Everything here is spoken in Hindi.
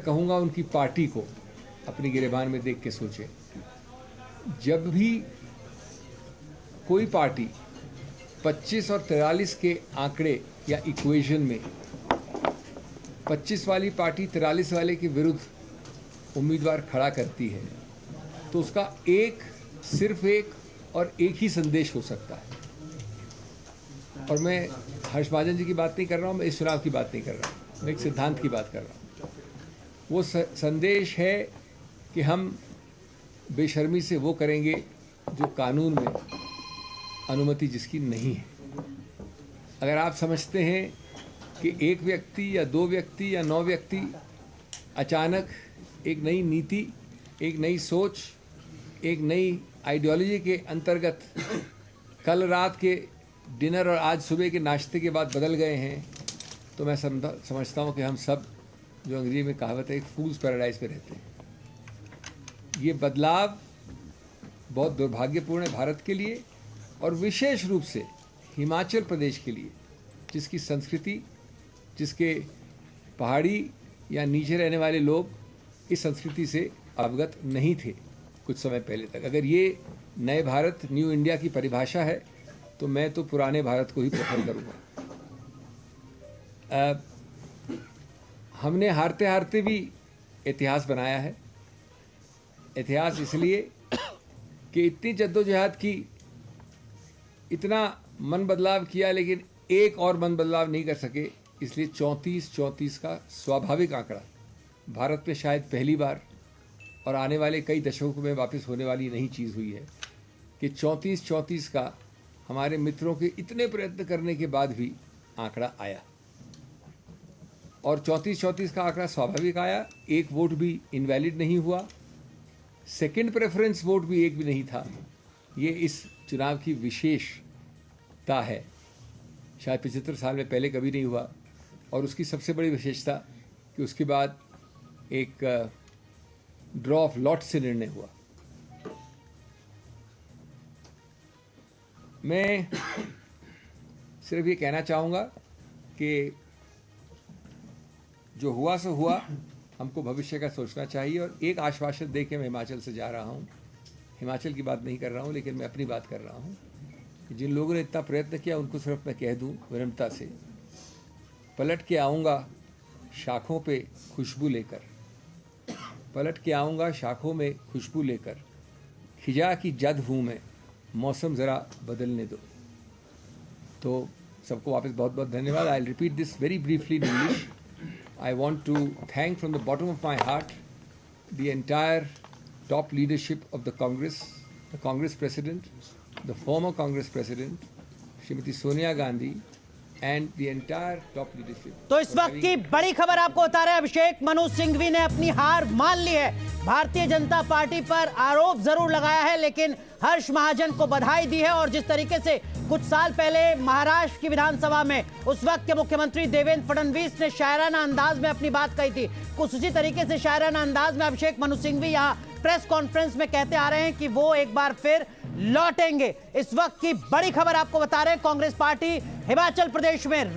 कहूँगा उनकी पार्टी को अपनी गिरेबान में देख के सोचें। जब भी कोई पार्टी 25 और 43 के आंकड़े या इक्वेशन में 25 वाली पार्टी 43 वाले के विरुद्ध उम्मीदवार खड़ा करती है तो उसका सिर्फ एक और एक ही संदेश हो सकता है। और मैं हर्ष महाजन जी की बात नहीं कर रहा हूँ, मैं इस चुनाव की बात नहीं कर रहा हूँ, मैं एक सिद्धांत की बात कर रहा हूँ। वो संदेश है कि हम बेशर्मी से वो करेंगे जो कानून में अनुमति जिसकी नहीं है। अगर आप समझते हैं कि एक व्यक्ति या दो व्यक्ति या 9 व्यक्ति अचानक एक नई नीति, एक नई सोच, एक नई आइडियोलॉजी के अंतर्गत कल रात के डिनर और आज सुबह के नाश्ते के बाद बदल गए हैं, तो मैं समझता हूँ कि हम सब, जो अंग्रेजी में कहावत है, एक फूल्स पैराडाइज पे रहते हैं। ये बदलाव बहुत दुर्भाग्यपूर्ण है भारत के लिए और विशेष रूप से हिमाचल प्रदेश के लिए, जिसकी संस्कृति, जिसके पहाड़ी या नीचे रहने वाले लोग इस संस्कृति से अवगत नहीं थे कुछ समय पहले तक। अगर ये नए भारत, न्यू इंडिया की परिभाषा है तो मैं तो पुराने भारत को ही प्रेफर करूँगा। हमने हारते हारते भी इतिहास बनाया है। इतिहास इसलिए कि इतनी जद्दोजहद की, इतना मन बदलाव किया, लेकिन एक और मन बदलाव नहीं कर सके। इसलिए 34 का स्वाभाविक आंकड़ा भारत में शायद पहली बार और आने वाले कई दशकों में वापस होने वाली नई चीज़ हुई है कि 34 का हमारे मित्रों के इतने प्रयत्न करने के बाद भी आंकड़ा आया। और 34 का आंकड़ा स्वाभाविक आया। एक वोट भी इनवैलिड नहीं हुआ, सेकंड प्रेफरेंस वोट भी एक भी नहीं था। ये इस चुनाव की विशेषता है, शायद 75 साल में पहले कभी नहीं हुआ। और उसकी सबसे बड़ी विशेषता कि उसके बाद एक ड्रॉ ऑफ लॉट से निर्णय हुआ। मैं सिर्फ ये कहना चाहूँगा कि जो हुआ सो हुआ, हमको भविष्य का सोचना चाहिए। और एक आश्वासन दे के मैं हिमाचल से जा रहा हूँ। हिमाचल की बात नहीं कर रहा हूँ, लेकिन मैं अपनी बात कर रहा हूँ कि जिन लोगों ने इतना प्रयत्न किया उनको सिर्फ मैं कह दूँ विनम्रता से, पलट के आऊँगा शाखों पे खुशबू लेकर, पलट के आऊँगा शाखों में खुशबू लेकर, खिजा की जद हूँ मैं, मौसम ज़रा बदलने दो। तो सबको वापस बहुत बहुत धन्यवाद। I will repeat this very briefly in English. I want to thank from the bottom of my heart the entire top leadership of the Congress, the Congress President, the former Congress President, Srimati Sonia Gandhi, and the entire top leadership. तो इस वक्त की बड़ी खबर आपको बता रहे हैं, अभिषेक मनु सिंघवी ने अपनी हार मान ली है। भारतीय जनता पार्टी पर आरोप जरूर लगाया है, लेकिन हर्ष महाजन को बधाई दी है। और जिस तरीके से कुछ साल पहले महाराष्ट्र की विधानसभा में उस वक्त के मुख्यमंत्री देवेंद्र फडणवीस ने शायराना अंदाज में अपनी बात कही थी, कुछ उसी तरीके से शायराना अंदाज में अभिषेक मनु सिंघवी यहाँ प्रेस कॉन्फ्रेंस में कहते आ रहे हैं कि वो एक बार फिर लौटेंगे। इस वक्त की बड़ी खबर आपको बता रहे हैं, कांग्रेस पार्टी हिमाचल प्रदेश में